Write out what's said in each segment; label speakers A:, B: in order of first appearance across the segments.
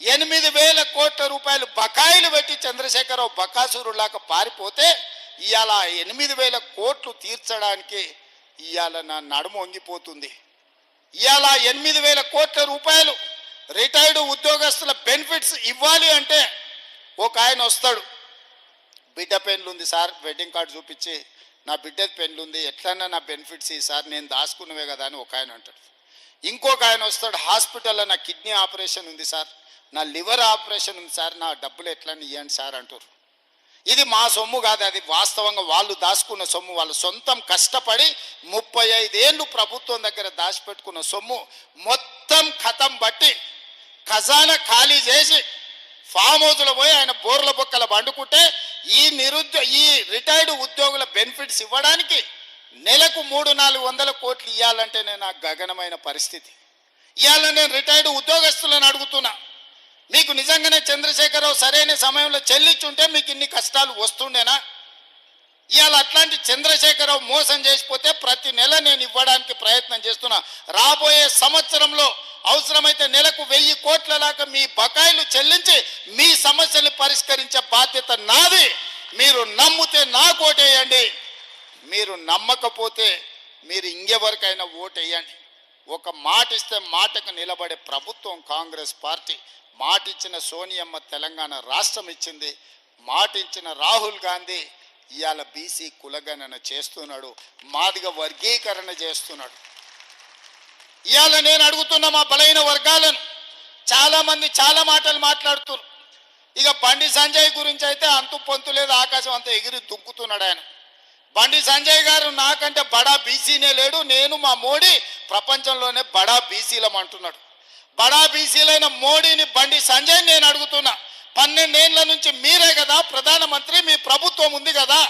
A: 8,000 కోట్ల రూపాయలు బకాయిలు పెట్టి చంద్రశేఖరరావు బకాసురులాగా పారిపోతే ఇవాళ 8,000 కోట్లు తీర్చడానికి ఇవాళ నా నడుము వంగిపోతుంది. ఇవాళ 8,000 కోట్ల రూపాయలు రిటైర్డ్ ఉద్యోగస్తుల బెనిఫిట్స్ ఇవ్వాలి అంటే ఒక ఆయన వస్తాడు, బిడ్డ పెన్లు ఉంది సార్, వెడ్డింగ్ కార్డు చూపించి నా బిడ్డ పెన్లు ఉంది, ఎట్లన్నా నా బెనిఫిట్స్ ఈ సార్, నేను దాచుకున్నవే కదా అని ఒక ఆయన అంటాడు. ఇంకొక ఆయన వస్తాడు, హాస్పిటల్లో నా కిడ్నీ ఆపరేషన్ ఉంది సార్, నా లివర్ ఆపరేషన్ ఉంది సార్, నా డబ్బులు ఎట్లన్నా ఇవ్వండి సార్ అంటారు. ఇది మా సొమ్ము కాదు, అది వాస్తవంగా వాళ్ళు దాచుకున్న సొమ్ము, వాళ్ళ సొంతం కష్టపడి 35 ఏళ్ళు ప్రభుత్వం దగ్గర దాచిపెట్టుకున్న సొమ్ము మొత్తం ఖతం బట్టి ఖజానా ఖాళీ చేసి ఫామ్ హౌస్లో పోయి ఆయన బోర్ల బొక్కల వండుకుంటే ఈ రిటైర్డ్ ఉద్యోగుల బెనిఫిట్స్ ఇవ్వడానికి నెలకు 300-400 కోట్లు ఇవ్వాలంటే నేను ఆ గగనమైన పరిస్థితి. ఇవాళ నేను రిటైర్డ్ ఉద్యోగస్తులను అడుగుతున్నా, మీకు నిజంగానే చంద్రశేఖరరావు సరైన సమయంలో చెల్లించుంటే మీకు ఇన్ని కష్టాలు వస్తుండేనా? ఇవాళ అట్లాంటి చంద్రశేఖరరావు మోసం చేసిపోతే ప్రతి నెల నేను ఇవ్వడానికి ప్రయత్నం చేస్తున్నా. రాబోయే సంవత్సరంలో అవసరమైతే నెలకు 1000 కోట్ల దాకా మీ బకాయిలు చెల్లించి మీ సమస్యలు పరిష్కరించే బాధ్యత నాది. మీరు నమ్మితే నాకు ఓటేయండి, మీరు నమ్మకపోతే మీరు ఇంకెవరికైనా ఓటేయండి. ఒక మాట ఇస్తే మాటకు నిలబడే ప్రభుత్వం కాంగ్రెస్ పార్టీ. మాట ఇచ్చిన సోనియమ్మ తెలంగాణ రాష్ట్రం ఇచ్చింది, మాట ఇచ్చిన రాహుల్ గాంధీ ఇవాళ బీసీ కులగణన చేస్తున్నాడు, మాదిగ వర్గీకరణ చేస్తున్నాడు. ఇవాళ నేను అడుగుతున్న మా బలైన వర్గాలను, చాలామంది చాలా మాటలు మాట్లాడుతున్నారు. ఇక బండి సంజయ్ గురించి అయితే అంతు పొంతు లేదు, ఆకాశం అంతా ఎగిరి దుంకుతున్నాడు ఆయన. బండి సంజయ్ గారు నాకంటే బడా బీసీనే లేడు, నేను మా మోడీ ప్రపంచంలోనే బడా బీసీలం అంటున్నాడు. బడా బీసీలైన మోడీని, బండి సంజయ్ నేను అడుగుతున్నా, 12 ఏళ్ల నుంచి మీరే కదా ప్రధానమంత్రి, మీ ప్రభుత్వం ఉంది కదా,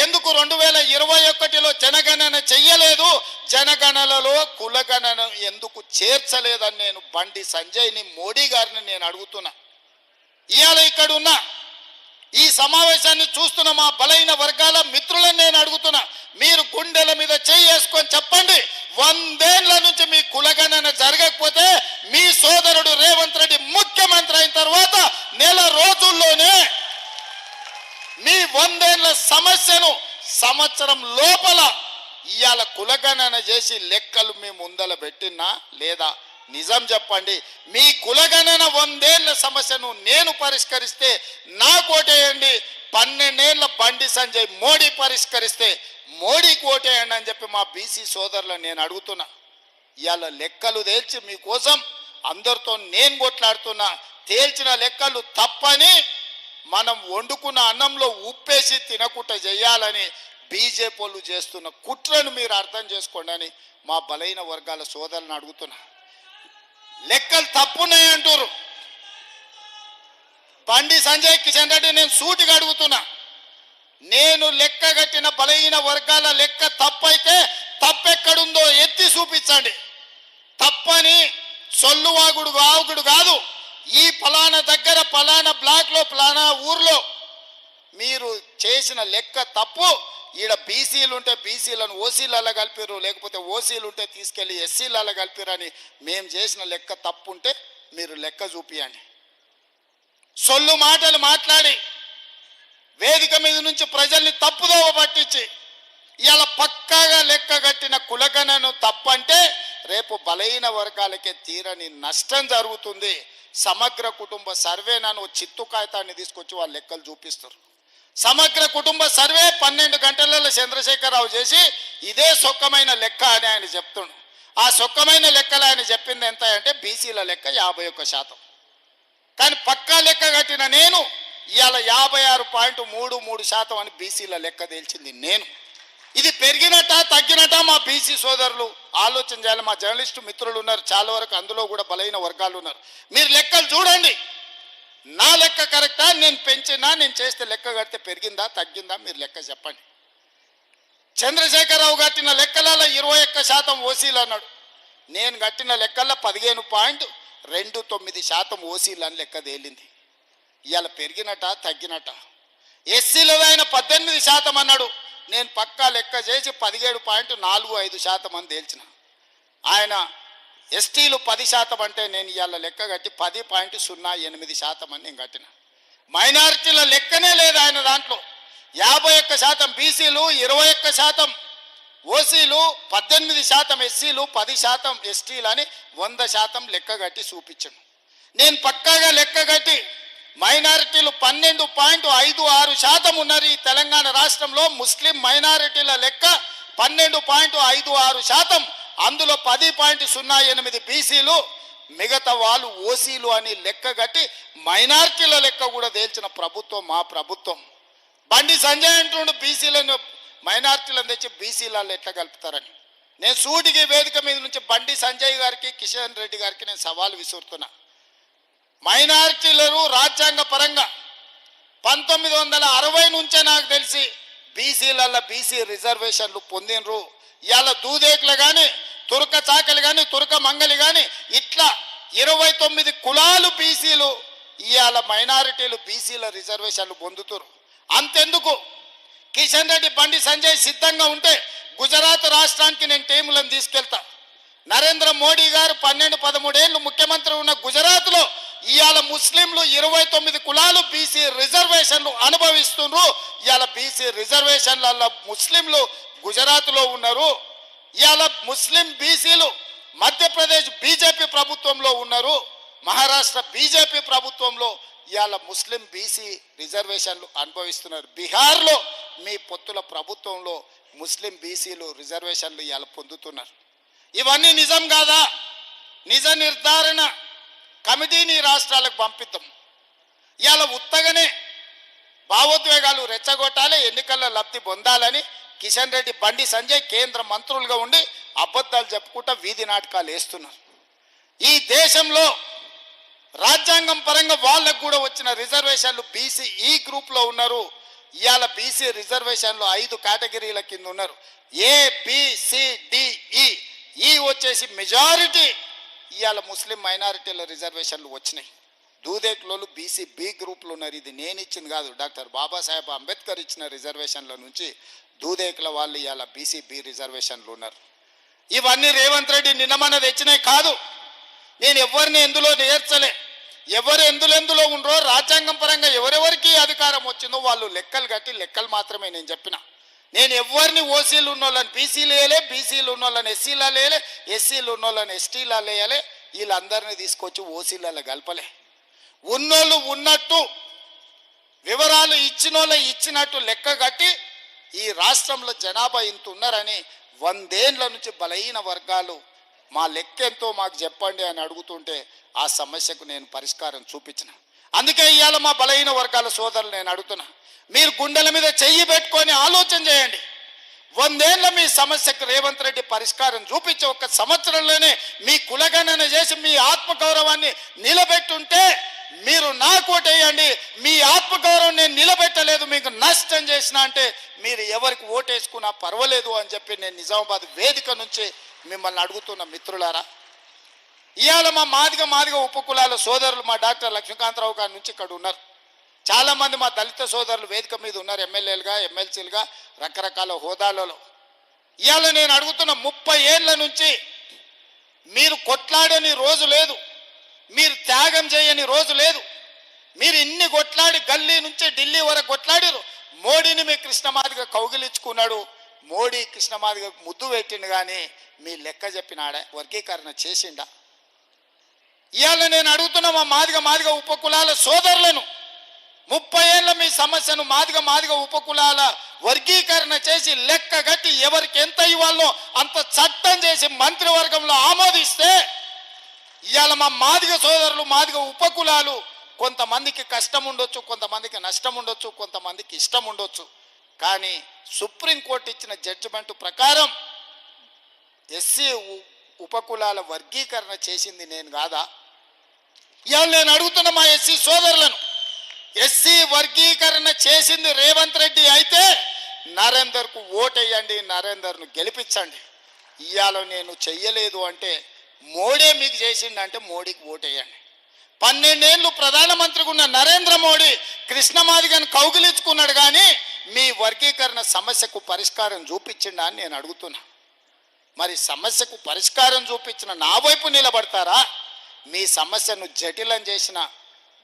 A: ఎందుకు 2021లో జనగణన చెయ్యలేదు? జనగణనలో కులగణన ఎందుకు చేర్చలేదని నేను బండి సంజయ్ని, మోడీ గారిని నేను అడుగుతున్నా. ఇవాళ ఇక్కడ ఉన్న ఈ సమావేశాన్ని చూస్తున్న మా బలైన వర్గాల మిత్రులను నేను అడుగుతున్నా, మీరు గుండెల మీద చేసుకొని చెప్పండి, 100 ఏళ్ల నుంచి మీ కులగణన జరగకపోతే మీ సోదరుడు రేవంత్ రెడ్డి ముఖ్యమంత్రి అయిన తర్వాత నెల రోజుల్లోనే మీ 100 ఏళ్ల సమస్యను సంవత్సరం లోపల ఇవాళ కులగణన చేసి లెక్కలు మీ ముందల పెట్టినా లేదా? నిజం చెప్పండి, మీ కులగణన 100 ఏళ్ల సమస్యను నేను పరిష్కరిస్తే నాకు ఓటేయండి, 12 ఏళ్ల బండి సంజయ్ మోడీ పరిష్కరిస్తే మోడీకి ఓటేయండి అని చెప్పి మా బీసీ సోదరులను నేను అడుగుతున్నా. ఇవాళ లెక్కలు తేల్చి మీకోసం అందరితో నేను కొట్లాడుతున్నా. తేల్చిన లెక్కలు తప్పని, మనం వండుకున్న అన్నంలో ఉప్పేసి తినకుండా చేయాలని బీజేపీ వాళ్ళు చేస్తున్న కుట్రను మీరు అర్థం చేసుకోండి అని మా బలైన వర్గాల సోదరులను అడుగుతున్నా. లెక్కలు తప్పున్నాయి అంటారు. బండి సంజయ్ కిషన్ రెడ్డి నేను సూటిగా అడుగుతున్నా, నేను లెక్క కట్టిన బలహీన వర్గాల లెక్క తప్పైతే తప్పెక్కడుందో ఎత్తి చూపించండి. తప్పని సొల్లువాగుడు ఆవుగుడు కాదు. ఈ ఫలానా దగ్గర ఫలానా బ్లాక్లో ఫలానా ఊర్లో మీరు చేసిన లెక్క తప్పు, ఈడ బీసీలు ఉంటే బీసీలను ఓసీలలో కలిపిరు, లేకపోతే ఓసీలు ఉంటే తీసుకెళ్ళి ఎస్సీలలో కలిపిరని మేము చేసిన లెక్క తప్పు ఉంటే మీరు లెక్క చూపియండి. సొల్లు మాటలు మాట్లాడి వేదిక మీద నుంచి ప్రజల్ని తప్పుదోవ పట్టించి ఇలా పక్కాగా లెక్క కట్టిన కులగణను తప్పంటే రేపు బలహీన వర్గాలకే తీరని నష్టం జరుగుతుంది. సమగ్ర కుటుంబ సర్వే నన్ను చిత్తు కాగితాన్ని తీసుకొచ్చి వాళ్ళ లెక్కలు చూపిస్తారు. సమగ్ర కుటుంబ సర్వే 12 గంటలలో చంద్రశేఖరరావు చేసి ఇదే సొక్కమైన లెక్క అని ఆయన చెప్తుండు. ఆ సొక్కమైన లెక్కలు ఆయన చెప్పింది ఎంత అంటే బీసీల లెక్క 51%. కానీ పక్కా లెక్క కట్టిన నేను ఇవాళ 56.33% అని బీసీల లెక్క తేల్చింది నేను. ఇది పెరిగినట్ట తగ్గినట్ట మా బీసీ సోదరులు ఆలోచన చేయాలి. మా జర్నలిస్టు మిత్రులు ఉన్నారు చాలా వరకు, అందులో కూడా బలైన వర్గాలు ఉన్నారు. మీరు లెక్కలు చూడండి, నా లెక్క కరెక్టా, నేను పెంచినా, నేను చేస్తే లెక్క కడితే పెరిగిందా తగ్గిందా మీరు లెక్క చెప్పండి. చంద్రశేఖరరావు కట్టిన లెక్కలలో 21% ఓసీలు అన్నాడు, నేను కట్టిన లెక్కల్లో 15.29% ఓసీలు అని లెక్క తేలింది. ఇవాళ పెరిగినట్ట తగ్గినట్ట? ఎస్సీలలో ఆయన 18% అన్నాడు, నేను పక్కా లెక్క చేసి 17.45% అని తేల్చిన. ఆయన ఎస్టీలు 10% అంటే నేను ఇవాళ లెక్క కట్టి 10.08% అని నేను కట్టిన. మైనారిటీల లెక్కనే లేదు ఆయన దాంట్లో. 51% బీసీలు, 21% ఓసీలు, 18% ఎస్సీలు, 10% ఎస్టీలు అని 100% లెక్క కట్టి చూపించను. నేను పక్కాగా లెక్క కట్టి మైనారిటీలు 12.56% ఉన్నారు ఈ తెలంగాణ రాష్ట్రంలో. ముస్లిం మైనారిటీల లెక్క 12.56%. అందులో 10.08 బీసీలు, మిగతా వాళ్ళు ఓసీలు అని లెక్క కట్టి మైనారిటీల లెక్క కూడా తేల్చిన ప్రభుత్వం మా ప్రభుత్వం. బండి సంజయ్ అంటుండు బీసీలను మైనారిటీలను తెచ్చి బీసీలలో ఎట్లా కలుపుతారని. నేను సూటికి వేదిక మీద నుంచి బండి సంజయ్ గారికి, కిషన్ రెడ్డి గారికి నేను సవాల్ విసురుతున్నా. మైనారిటీలను రాజ్యాంగ పరంగా 1960 నుంచే నాకు తెలిసి బీసీలలో బీసీ రిజర్వేషన్లు పొందినరు. ఇవాళ దూదేకులు కానీ, తురక చాకలి కానీ, తురక మంగలి కానీ ఇట్లా 29 కులాలు బీసీలు ఇవాళ మైనారిటీలు బీసీల రిజర్వేషన్లు పొందుతారు. అంతెందుకు, కిషన్ రెడ్డి, బండి సంజయ్ సిద్ధంగా ఉంటే గుజరాత్ రాష్ట్రానికి నేను టీములను తీసుకెళ్తా. నరేంద్ర మోడీ గారు 12-13 ఏళ్ళు ముఖ్యమంత్రి ఉన్న గుజరాత్లో ఇవాళ ముస్లింలు 29 కులాలు బీసీ రిజర్వేషన్లు అనుభవిస్తున్నారు. ఇవాళ బీసీ రిజర్వేషన్లలో ముస్లింలు గుజరాత్లో ఉన్నారు. ఇవాళ ముస్లిం బీసీలు మధ్యప్రదేశ్ బీజేపీ ప్రభుత్వంలో ఉన్నారు. మహారాష్ట్ర బీజేపీ ప్రభుత్వంలో ఇవాళ ముస్లిం బీసీ రిజర్వేషన్లు అనుభవిస్తున్నారు. బీహార్లో మీ పొత్తుల ప్రభుత్వంలో ముస్లిం బీసీలు రిజర్వేషన్లు ఇవాళ పొందుతున్నారు. ఇవన్నీ నిజం కాదా? నిజ నిర్ధారణ కమిటీని రాష్ట్రాలకు పంపిద్దాం. ఇవాళ ఉత్తగానే భావోద్వేగాలు రెచ్చగొట్టాలి, ఎన్నికల్లో లబ్ధి పొందాలని కిషన్ రెడ్డి, బండి సంజయ్ కేంద్ర మంత్రులుగా ఉండి అబద్ధాలు చెప్పుకుంటా వీధి నాటకాలు వేస్తున్నారు. ఈ దేశంలో రాజ్యాంగం పరంగా వాళ్ళకు కూడా వచ్చిన రిజర్వేషన్లు బీసీ ఈ గ్రూప్లో ఉన్నారు. ఇవాళ బీసీ రిజర్వేషన్లు 5 కేటగిరీల కింద ఉన్నారు. ఏ, బి, సి, డి, ఈ వచ్చేసి మెజారిటీ ఇవాళ ముస్లిం మైనారిటీల రిజర్వేషన్లు వచ్చినాయి. దూదేకులోళ్ళు బీసీ బి గ్రూప్లు ఉన్నారు. ఇది నేను ఇచ్చింది కాదు, డాక్టర్ బాబాసాహెబ్ అంబేద్కర్ ఇచ్చిన రిజర్వేషన్ల నుంచి దూదేకుల వాళ్ళు ఇవాళ బీసీ బి రిజర్వేషన్లు ఉన్నారు. ఇవన్నీ రేవంత్ రెడ్డి నిన్నమన్న తెచ్చినాయి కాదు. నేను ఎవరిని ఎందులో నేర్చలే. ఎవరు ఎందులో ఉండరో రాజ్యాంగం పరంగా ఎవరెవరికి అధికారం వచ్చిందో వాళ్ళు లెక్కలు కట్టి లెక్కలు మాత్రమే నేను చెప్పిన. నేను ఎవరిని ఓసీలు ఉన్నోళ్ళని బీసీలు వేయలే, బీసీలు ఉన్నోళ్ళని ఎస్సీలా లేలే, ఎస్సీలు ఉన్నోళ్ళని ఎస్టీలా లేయలే, వీళ్ళందరినీ తీసుకొచ్చి ఓసీలలో కలపలే. ఉన్నోళ్ళు ఉన్నట్టు, వివరాలు ఇచ్చినోళ్ళు ఇచ్చినట్టు లెక్క కట్టి ఈ రాష్ట్రంలో జనాభా ఇంత ఉన్నారని 100 ఏళ్ల నుంచి బలహీన వర్గాలు మా లెక్క ఎంతో మాకు చెప్పండి అని అడుగుతుంటే ఆ సమస్యకు నేను పరిష్కారం చూపించిన. అందుకే ఇవాళ మా బలహీన వర్గాల సోదరులు నేను అడుగుతున్నా, మీరు గుండెల మీద చెయ్యి పెట్టుకొని ఆలోచన చేయండి. 100 ఏళ్ల మీ సమస్యకు రేవంత్ రెడ్డి పరిష్కారం చూపించి 1 సంవత్సరంలోనే మీ కులగణన చేసి మీ ఆత్మగౌరవాన్ని నిలబెట్టుంటే మీరు నాకు ఓటేయండి. మీ ఆత్మగౌరవం నేను నిలబెట్టలేదు, మీకు నష్టం చేసిన అంటే మీరు ఎవరికి ఓటేసుకున్నా పర్వాలేదు అని చెప్పి నేను నిజామాబాద్ వేదిక నుంచి మిమ్మల్ని అడుగుతున్న మిత్రులారా. ఇవాళ మా మాదిగ ఉపకులాల సోదరులు మా డాక్టర్ లక్ష్మీకాంతరావు గారి నుంచి ఇక్కడ ఉన్నారు. చాలామంది మా దళిత సోదరులు వేదిక మీద ఉన్నారు, ఎమ్మెల్యేలుగా, ఎమ్మెల్సీలుగా, రకరకాల హోదాలలో. ఇవాళ నేను అడుగుతున్న 30 ఏళ్ల నుంచి మీరు కొట్లాడని రోజు లేదు, మీరు త్యాగం చేయని రోజు లేదు. మీరు ఇన్ని కొట్లాడి గల్లీ నుంచి ఢిల్లీ వరకు కొట్లాడారు. మోడీని మీ కృష్ణమాదిగా కౌగిలించుకున్నాడు, మోడీ కృష్ణమాదిగా ముద్దు పెట్టిండు, కానీ మీ లెక్క చెప్పినాడా? వర్గీకరణ చేసిండా? ఇవాళ నేను అడుగుతున్న మా మాదిగ ఉపకులాల సోదరులను, 30 ఏళ్ళ మీ సమస్యను మాదిగ ఉపకులాల వర్గీకరణ చేసి లెక్క కట్టి ఎవరికి ఎంత ఇవ్వాలో అంత చట్టం చేసి మంత్రివర్గంలో ఆమోదిస్తే ఇవాళ మా మాదిగ సోదరులు, మాదిగ ఉపకులాలు కొంతమందికి కష్టం ఉండొచ్చు, కొంతమందికి నష్టం ఉండొచ్చు, కొంతమందికి ఇష్టం ఉండొచ్చు, కానీ సుప్రీంకోర్టు ఇచ్చిన జడ్జిమెంట్ ప్రకారం ఎస్సీ ఉపకులాల వర్గీకరణ చేసింది నేను కాదా? ఇవాళ నేను అడుగుతున్న మా ఎస్సీ సోదరులను, ఎస్సీ వర్గీకరణ చేసింది రేవంత్ రెడ్డి అయితే నరేందర్కు ఓటేయండి, నరేందర్ను గెలిపించండి. ఇవాళ నేను చెయ్యలేదు అంటే మోడీ మీకు చేసిండంటే మోడీకి ఓటేయండి. 12 ఏళ్ళు ప్రధానమంత్రిగా ఉన్న నరేంద్ర మోడీ కృష్ణమాదిగను కౌగిలించుకున్నాడు, కానీ మీ వర్గీకరణ సమస్యకు పరిష్కారం చూపించిండా అని నేను అడుగుతున్నా. మరి సమస్యకు పరిష్కారం చూపించిన నా వైపు నిలబడతారా, మీ సమస్యను జటిలం చేసిన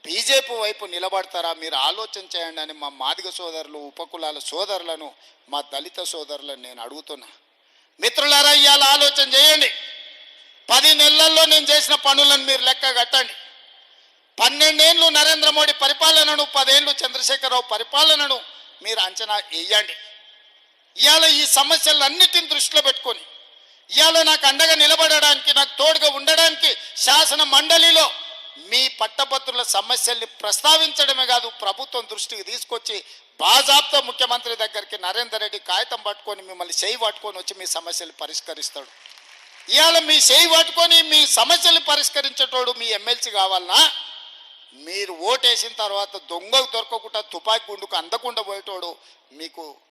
A: బీజేపీ వైపు నిలబడతారా? మీరు ఆలోచన చేయండి అని మా మాదిగ సోదరులు, ఉపకులాల సోదరులను, మా దళిత సోదరులను నేను అడుగుతున్నా. మిత్రులారా, ఇవాళ ఆలోచన చేయండి. 10 నెలల్లో నేను చేసిన పనులను మీరు లెక్క కట్టండి. 12 ఏళ్ళు నరేంద్ర మోడీ పరిపాలనను, 10 ఏళ్ళు చంద్రశేఖరరావు పరిపాలనను మీరు అంచనా వేయండి. ఇవాళ ఈ సమస్యలన్నిటిని దృష్టిలో పెట్టుకొని ఇవాళ నాకు అండగా నిలబడడానికి, నాకు తోడుగా ఉండడానికి శాసన మండలిలో మీ పట్టభద్రుల సమస్యల్ని ప్రస్తావించడమే కాదు, ప్రభుత్వం దృష్టికి తీసుకొచ్చి బాజాబ్తో ముఖ్యమంత్రి దగ్గరికి నరేందర్ రెడ్డి కాగితం పట్టుకొని మిమ్మల్ని చేయి పట్టుకొని వచ్చి మీ సమస్యలు పరిష్కరిస్తాడు. ఇవాళ మీ చేయి పట్టుకొని మీ సమస్యలు పరిష్కరించేటోడు మీ ఎమ్మెల్సీ కావాలన్నా, మీరు ఓటేసిన తర్వాత దొంగకు దొరకకుండా తుపాకీ గుండుకు అందకుండా పోయేటోడు మీకు